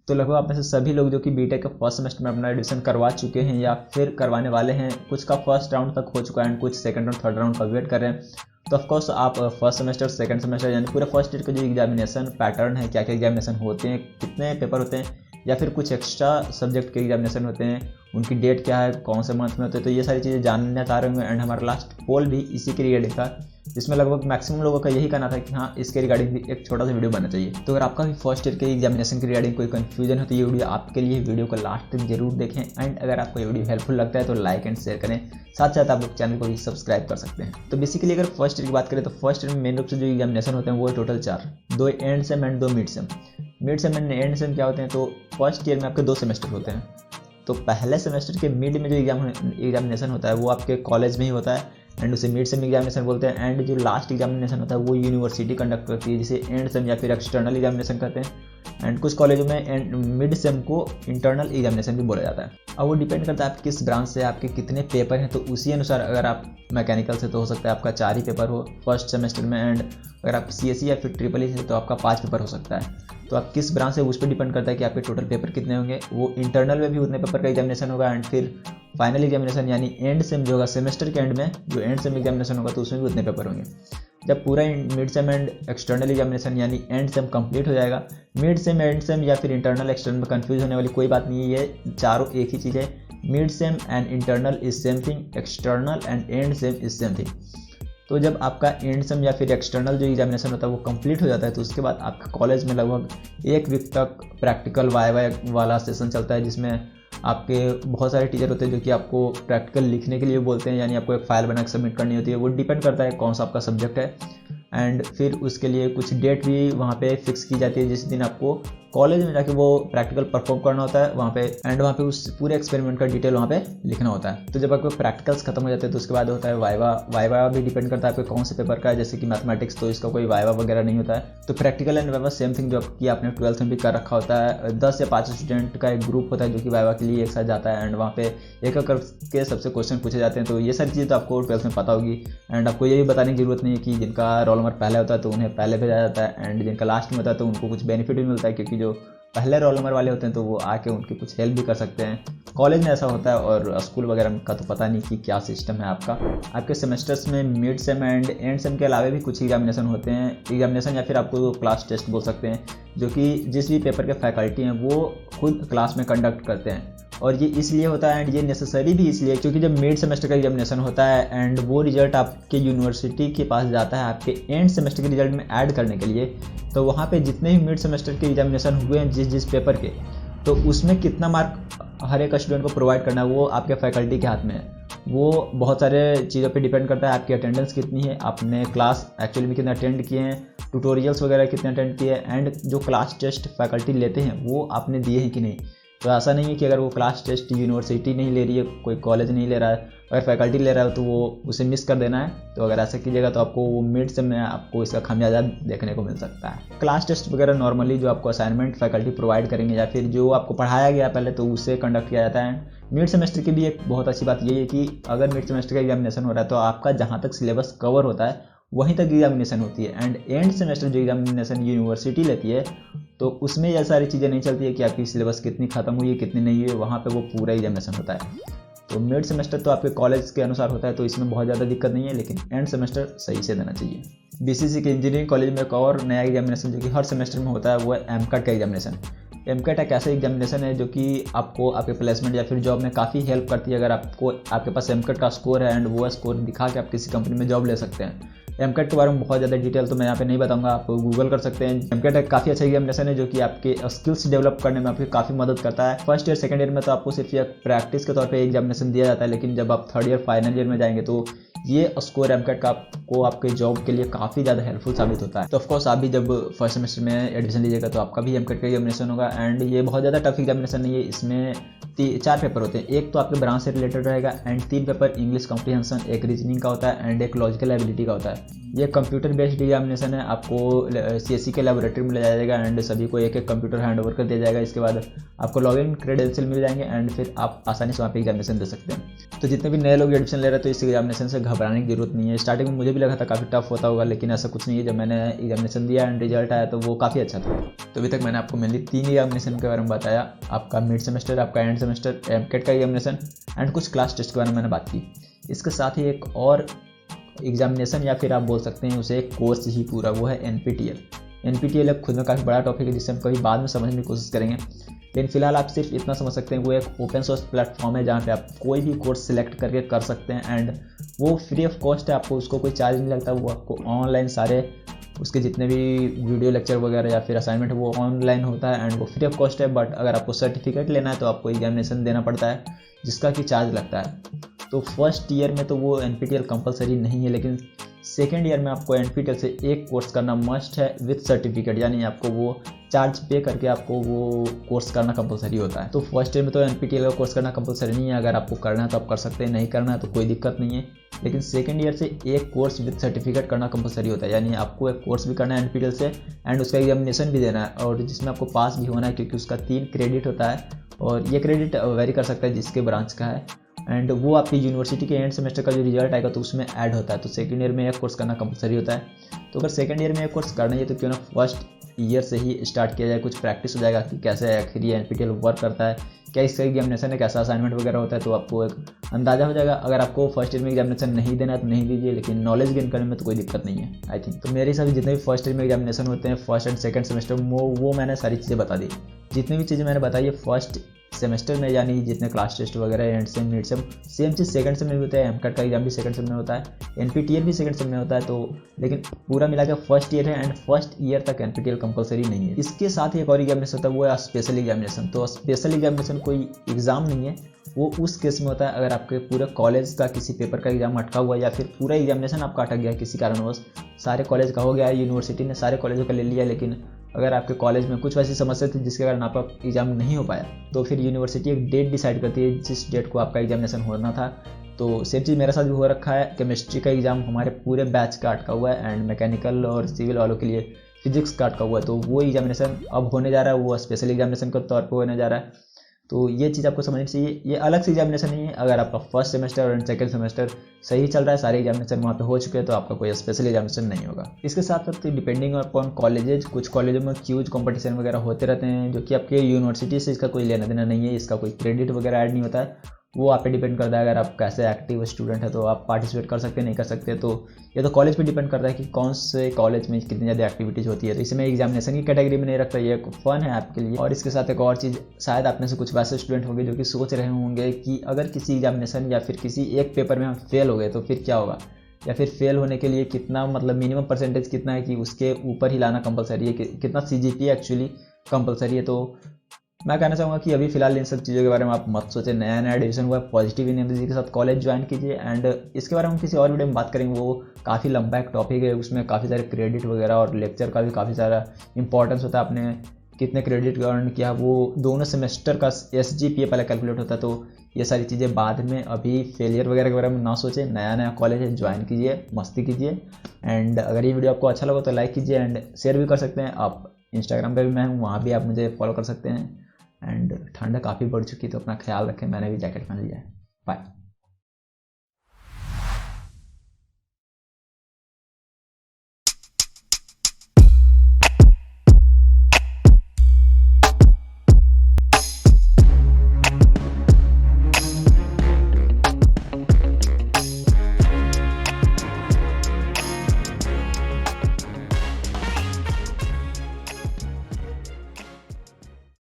तो लगभग आप में से सभी लोग जो कि बीटेक के फर्स्ट सेमेस्टर में अपना एडमिशन करवा चुके हैं या फिर करवाने वाले हैं, कुछ का फर्स्ट राउंड तक हो चुका है एंड कुछ सेकंड और थर्ड राउंड का वेट कर रहे हैं। तो ऑफकोर्स आप फर्स्ट सेमेस्टर, सेकंड सेमेस्टर यानी पूरा फर्स्ट ईयर का जो एग्जामिनेशन पैटर्न है, क्या क्या एग्जामिनेशन होते हैं, कितने पेपर होते हैं या फिर कुछ एक्स्ट्रा सब्जेक्ट के एग्जामिनेशन होते हैं, उनकी डेट क्या है, कौन से मंथ में होते हैं, तो ये सारी चीज़ें जानना चाह रहे होंगे। एंड हमारा लास्ट पोल भी इसी के रिगार्डिंग था, जिसमें लगभग मैक्सिमम लोगों का यही कहना था कि हाँ, इसके रिगार्डिंग भी एक छोटा सा वीडियो बनना चाहिए। तो अगर आपका भी फर्स्ट ईयर के एग्जामिनेशन के रिगार्डिंग कोई कंफ्यूजन है तो ये वीडियो आपके लिए, वीडियो को लास्ट तक जरूर देखें। एंड अगर आपको ये वीडियो हेल्पफुल लगता है तो लाइक एंड शेयर करें, साथ साथ आप लोग चैनल को भी सब्सक्राइब कर सकते हैं। तो बेसिकली अगर फर्स्ट ईयर की बात करें तो फर्स्ट ईयर में मेन रूप से जो एग्जामिनेशन होते हैं वो total 4, 2 and same and 2 mid sem. Mid sem and and same क्या होते हैं, तो फर्स्ट ईयर में आपके 2 सेमेस्टर होते हैं। तो पहले सेमेस्टर के मिड में जो एग्जामिनेशन होता है वो आपके कॉलेज में ही होता है एंड उसे मिड सेम एग्जामिनेशन बोलते हैं। एंड जो लास्ट एग्जामिनेशन होता है वो यूनिवर्सिटी कंडक्ट करती है, जिसे एंड सेम या फिर एक्सटर्नल एग्जामिनेशन कहते हैं। एंड कुछ कॉलेजों में मिड सेम को इंटरनल एग्जामिनेशन भी बोला जाता है। अब वो डिपेंड करता है आप किस ब्रांच से, आपके कितने पेपर हैं, तो उसी अनुसार अगर आप मैकेनिकल से तो हो सकता है आपका 4 ही पेपर हो फर्स्ट सेमेस्टर में। एंड अगर आप सीएसई या फिर ट्रिपल ई से तो आपका 5 पेपर हो सकता है। तो आप किस ब्रांच से उस पर डिपेंड करता है कि आपके टोटल पेपर कितने होंगे। वो इंटरनल में भी उतने पेपर का एग्जामिनेशन होगा एंड फिर फाइनल एग्जामिनेशन यानी एंड सेम जो होगा सेमेस्टर के एंड में, जो एंड सेम एग्जामिनेशन होगा तो उसमें भी उतने पेपर होंगे। जब पूरा mid sem and external examination यानी एंड सेम कंप्लीट हो जाएगा, मिड सेम, एंड सेम या फिर इंटरनल एक्सटर्नल में कंफ्यूज होने वाली कोई बात नहीं है, ये चारों एक ही चीज़ है। Mid sem and internal is same thing, external and and same is same thing. तो जब आपका एंड सेम या फिर एक्सटर्नल जो एग्जामिनेशन होता है वो कंप्लीट हो जाता है तो उसके बाद आपके कॉलेज में लगभग 1 वीक तक प्रैक्टिकल वाइवा वाला सेशन चलता है, जिसमें आपके बहुत सारे टीचर होते हैं जो कि आपको प्रैक्टिकल लिखने के लिए बोलते हैं, यानी आपको एक फाइल बना के सबमिट करनी होती है। वो डिपेंड करता है कौन सा आपका सब्जेक्ट है एंड फिर उसके लिए कुछ डेट भी वहाँ पे फिक्स की जाती है, जिस दिन आपको कॉलेज में जाके वो प्रैक्टिकल परफॉर्म करना होता है वहाँ पे। एंड वहाँ पे उस पूरे एक्सपेरिमेंट का डिटेल वहाँ पे लिखना होता है। तो जब आपको प्रैक्टिकल्स खत्म हो जाते हैं तो उसके बाद होता है वाइवा। वाइवा भी डिपेंड करता है आपके कौन से पेपर का है, जैसे कि मैथमेटिक्स तो इसका कोई वाइवा वगैरह नहीं होता है। तो practical and viva same thing जो कि आपने 12th में भी कर रखा होता है। 10 या 5 स्टूडेंट का एक ग्रुप होता है जो कि वाइवा के लिए एक साथ जाता है एंड वहाँ पे एक एक करके सबसे क्वेश्चन पूछे जाते हैं। तो ये सारी चीज़ें तो आपको 12th में पता होगी। एंड आपको ये भी बताने की जरूरत नहीं है कि जिनका रोल नंबर पहले होता है तो उन्हें पहले भेजा जाता है एंड जिनका लास्ट में होता है तो उनको कुछ बेनिफिट भी मिलता है, क्योंकि जो पहले रोल नंबर वाले होते हैं तो वो आके उनकी कुछ हेल्प भी कर सकते हैं। कॉलेज में ऐसा होता है और स्कूल वगैरह का तो पता नहीं कि क्या सिस्टम है आपका। आपके सेमेस्टर्स में mid sem and and same के अलावा भी कुछ एग्जामिनेशन होते हैं, एग्जामिनेशन या फिर आपको क्लास टेस्ट बोल सकते हैं, जो कि जिस भी पेपर के फैकल्टी हैं वो खुद क्लास में कंडक्ट करते हैं। और ये इसलिए होता है एंड ये नेसेसरी भी इसलिए क्योंकि जब मिड सेमेस्टर का एग्जामिनेशन होता है एंड वो रिजल्ट आपके यूनिवर्सिटी के पास जाता है आपके एंड सेमेस्टर के रिजल्ट में ऐड करने के लिए, तो वहाँ पे जितने भी मिड सेमेस्टर के एग्जामिनेशन हुए हैं जिस पेपर के, तो उसमें कितना मार्क हर एक स्टूडेंट को प्रोवाइड करना है वो आपके फैकल्टी के हाथ में है। वो बहुत सारे चीज़ों पे डिपेंड करता है, आपकी अटेंडेंस कितनी है, आपने क्लास एक्चुअली में कितने अटेंड किए हैं, ट्यूटोरियल्स वगैरह कितने अटेंड किए हैं एंड जो क्लास टेस्ट फैकल्टी लेते हैं वो आपने दिए हैं कि नहीं। तो ऐसा नहीं है कि अगर वो क्लास टेस्ट यूनिवर्सिटी नहीं ले रही है, कोई कॉलेज नहीं ले रहा है, अगर फैकल्टी ले रहा है तो वो उसे मिस कर देना है। तो अगर ऐसा कीजिएगा तो आपको वो मिड सेम में आपको इसका खामियाजा देखने को मिल सकता है। क्लास टेस्ट वगैरह नॉर्मली जो आपको असाइनमेंट फैकल्टी प्रोवाइड करेंगे या फिर जो आपको पढ़ाया गया पहले तो उससे कंडक्ट किया जाता है। मिड सेमेस्टर की भी एक बहुत अच्छी बात यही है कि अगर मिड सेमेस्टर का एग्जामिनेशन हो रहा है तो आपका जहाँ तक सिलेबस कवर होता है वहीं तक एग्जामिनेशन होती है। एंड एंड सेमेस्टर जो एग्जामिनेशन यूनिवर्सिटी लेती है तो उसमें ये सारी चीज़ें नहीं चलती है कि आपकी सिलेबस कितनी खत्म हुई है कितनी नहीं हुई है, वहाँ पे वो पूरा एग्जामिनेशन होता है। तो मिड सेमेस्टर तो आपके कॉलेज के अनुसार होता है तो इसमें बहुत ज़्यादा दिक्कत नहीं है, लेकिन एंड सेमेस्टर सही से देना चाहिए। बीसीसी के इंजीनियरिंग कॉलेज में एक और नया एग्जामिनेशन जो कि हर सेमेस्टर में होता है वो है एमकट का एग्जामिनेशन। एमकट एक ऐसा एग्जामिनेशन है जो कि आपको आपके प्लेसमेंट या फिर जॉब में काफ़ी हेल्प करती है। अगर आपके पास एमकट का स्कोर है एंड वो स्कोर दिखा के आप किसी कंपनी में जॉब ले सकते हैं। एमकट के बारे में बहुत ज़्यादा डिटेल तो मैं यहाँ पे नहीं बताऊंगा, आप गूगल कर सकते हैं। एमकट एक काफ़ी अच्छा एग्जामिनेशन है जो कि आपके स्किल्स डेवलप करने में आपकी काफ़ी मदद करता है। फर्स्ट ईयर सेकंड ईयर में तो आपको सिर्फ एक प्रैक्टिस के तौर पे एग्जामिनेशन दिया जाता है, लेकिन जब आप थर्ड ईयर फाइनल ईयर में जाएंगे तो ये स्कोर एमकट का आपको आपके जॉब के लिए काफ़ी ज़्यादा हेल्पफुल साबित होता है। तो ऑफकोर्स आप भी जब फर्स्ट सेमेस्टर में एडमिशन लीजिएगा तो आपका भी एमकट का एग्जामिनेशन होगा एंड ये बहुत ज़्यादा टफ एग्जामिनेशन नहीं है। इसमें 4 पेपर होते हैं, एक तो आपके ब्रांच से रिलेटेड रहेगा एंड 3 पेपर इंग्लिश कॉम्प्रिहेंशन, एक रीजनिंग का होता है एंड एक लॉजिकल एबिलिटी का होता है। ये कंप्यूटर बेस्ड एग्जामिनेशन है। आपको CSE के लैबोरेटरी में ले जाया जाएगा एंड सभी को एक एक कंप्यूटर हैंड ओवर कर दिया जाएगा। इसके बाद आपको लॉगिन क्रेडेंशियल मिल जाएंगे एंड फिर आप आसानी से वहाँ पे एग्जामिनेशन दे सकते हैं। तो जितने भी नए लोग एडमिशन ले रहे हैं तो इस एग्जामिनेशन से घबराने की जरूरत नहीं है। स्टार्टिंग में मुझे भी लगा था काफ़ी टफ होता होगा, लेकिन ऐसा कुछ नहीं है। जब मैंने एग्जामिनेशन दिया एंड रिजल्ट आया तो वो काफ़ी अच्छा था। तो अभी तक मैंने आपको मेनली 3 एग्जामिनेशन के बारे में बताया, आपका मिड सेमेस्टर, आपका एंड सेमेस्टर, MCAT का एग्जामिनेशन एंड कुछ क्लास टेस्ट के बारे में मैंने बात की। इसके साथ ही एक और एग्जामिनेशन या फिर आप बोल सकते हैं उसे एक कोर्स ही पूरा, वो है NPTEL एक खुद में काफ़ी बड़ा टॉपिक है जिसे हम कभी बाद में समझने की कोशिश करेंगे, लेकिन फिलहाल आप सिर्फ इतना समझ सकते हैं वो एक ओपन सोर्स प्लेटफॉर्म है जहाँ पे आप कोई भी कोर्स सिलेक्ट करके कर सकते हैं एंड वो फ्री ऑफ कॉस्ट है। आपको उसको कोई चार्ज नहीं लगता, वो आपको ऑनलाइन सारे उसके जितने भी वीडियो लेक्चर वगैरह या फिर असाइनमेंट वो ऑनलाइन होता है एंड वो फ्री ऑफ कॉस्ट है। बट अगर आपको सर्टिफिकेट लेना है तो आपको एग्जामिनेशन देना पड़ता है जिसका कि चार्ज लगता है। तो फर्स्ट ईयर में तो वो NPTEL कंपलसरी नहीं है, लेकिन सेकेंड ईयर में आपको NPTEL से एक कोर्स करना मस्ट है विद सर्टिफिकेट, यानी आपको वो चार्ज पे करके आपको वो कोर्स करना कंपलसरी होता है। तो फर्स्ट ईयर में तो NPTEL का कोर्स करना कंपलसरी नहीं है, अगर आपको करना है तो आप कर सकते हैं, नहीं करना है तो कोई दिक्कत नहीं है। लेकिन सेकेंड ईयर से एक कोर्स विद सर्टिफिकेट करना कंपलसरी होता है, यानी आपको एक कोर्स भी करना है NPTEL से एंड उसका एग्जामिनेशन भी देना है और जिसमें आपको पास भी होना है, क्योंकि उसका 3 क्रेडिट होता है और ये क्रेडिट वेरी कर सकता है जिसके ब्रांच का है एंड वो आपकी यूनिवर्सिटी के एंड सेमेस्टर का जो रिजल्ट आएगा तो उसमें ऐड होता है। तो सेकंड ईयर में एक कोर्स करना कंपलसरी होता है। तो अगर सेकंड ईयर में एक कोर्स करना है तो क्यों ना फर्स्ट ईयर से ही स्टार्ट किया जाए, कुछ प्रैक्टिस हो जाएगा कि कैसे आखिर ये NPTEL वर्क करता है, क्या इसका एग्जामिनेशन है, कैसा असाइनमेंट वगैरह होता है, तो आपको एक अंदाजा हो जाएगा। अगर आपको फर्स्ट ईयर में एग्जामिनेशन नहीं देना है तो नहीं दीजिए, लेकिन नॉलेज गेन करने में तो कोई दिक्कत नहीं है आई थिंक। तो मेरे हिसाब से जितने भी फर्स्ट ईयर में एग्जामिनेशन होते हैं फर्स्ट एंड सेकंड सेमेस्टर में वो मैंने सारी चीज़ें बता दी। जितनी भी चीज़ें मैंने बताई है फर्स्ट सेमेस्टर में, यानी जितने क्लास टेस्ट वगैरह and same mid sem, same cheese second same में भी होता है। MCAT का एग्जाम भी सेकंड सेम में होता है, NPTEL भी सेकंड सेम में होता है। तो लेकिन पूरा मिला के फर्स्ट ईयर है एंड फर्स्ट ईयर तक NPTEL कंपलसरी नहीं है। इसके साथ ही एक और एग्जामिनेशन होता है, वो है स्पेशल एग्जामिनेशन। तो स्पेशल एग्जामिनेशन कोई एग्ज़ाम नहीं है, वो उस केस में होता है अगर आपके पूरे कॉलेज का किसी पेपर का एग्जाम अटका हुआ है या फिर पूरा एग्जामिनेशन आपका अटक गया है किसी कारणवश। सारे कॉलेज का हो गया है, यूनिवर्सिटी ने सारे कॉलेजों का ले लिया, लेकिन अगर आपके कॉलेज में कुछ वैसी समस्या थी जिसके कारण आपका एग्जाम नहीं हो पाया तो फिर यूनिवर्सिटी एक डेट डिसाइड करती है जिस डेट को आपका एग्जामिनेशन होना था। तो सेम चीज़ मेरे साथ भी हो रखा है। केमिस्ट्री का एग्जाम हमारे पूरे बैच का अटका हुआ है एंड मैकेनिकल और सिविल वालों के लिए फिजिक्स का अटका हुआ है। तो वो एग्जामिनेशन अब होने जा रहा है, वो स्पेशल एग्जामिनेशन के तौर पर होने जा रहा है। तो ये चीज़ आपको समझनी चाहिए, ये अलग से एग्जामिनेशन नहीं है। अगर आपका फर्स्ट सेमेस्टर और सेकंड सेमेस्टर सही चल रहा है, सारे एग्जामिनेशन वहाँ पे हो चुके हैं, तो आपका कोई स्पेशल एग्जामिनेशन नहीं होगा। इसके साथ साथ डिपेंडिंग अपॉन कॉलेजेज, कुछ कॉलेजों में क्यूज कंपटीशन वगैरह होते रहते हैं जो कि आपके यूनिवर्सिटी से इसका कोई लेना देना नहीं है, इसका कोई क्रेडिट वगैरह ऐड नहीं होता है। वो आप पे डिपेंड करता है, अगर आप कैसे एक्टिव स्टूडेंट है तो आप पार्टिसिपेट कर सकते हैं, नहीं कर सकते। तो ये तो कॉलेज पे डिपेंड करता है कि कौन से कॉलेज में कितनी ज़्यादा एक्टिविटीज़ होती है। तो इसमें एग्जामिनेशन की कैटेगरी में नहीं रखता, ये एक फन है आपके लिए। और इसके साथ एक और चीज़, शायद आप में से कुछ वैसे स्टूडेंट होंगे जो कि सोच रहे होंगे कि अगर किसी एग्जामिनेशन या फिर किसी एक पेपर में हम फेल हो गए तो फिर क्या होगा, या फिर फेल होने के लिए कितना मतलब मिनिमम परसेंटेज कितना है कि उसके ऊपर ही लाना कंपलसरी है, कितना CGPA एक्चुअली कंपलसरी है। तो मैं कहना चाहूँगा कि अभी फिलहाल इन सब चीज़ों के बारे में आप मत सोचें। नया डिवीजन हुआ है, पॉजिटिव एनर्जी के साथ कॉलेज ज्वाइन कीजिए एंड इसके बारे में हम किसी और वीडियो में बात करेंगे। वो काफ़ी लंबा एक टॉपिक है, उसमें काफ़ी सारे क्रेडिट वगैरह और लेक्चर का भी काफ़ी सारा इंपॉर्टेंस होता है। आपने कितने क्रेडिट अर्न किया वो दोनों सेमेस्टर का SGPA पहले कैलकुलेट होता है। तो ये सारी चीज़ें बाद में, अभी फेलियर वगैरह के बारे में ना सोचें। नया कॉलेज है, ज्वाइन कीजिए, मस्ती कीजिए एंड अगर ये वीडियो आपको अच्छा लगा तो लाइक कीजिए एंड शेयर भी कर सकते हैं। आप इंस्टाग्राम पर भी मैं हूँ, वहाँ भी आप मुझे फॉलो कर सकते हैं। एंड ठंड काफ़ी बढ़ चुकी है तो अपना ख्याल रखें। मैंने भी जैकेट पहन लिया है। बाय।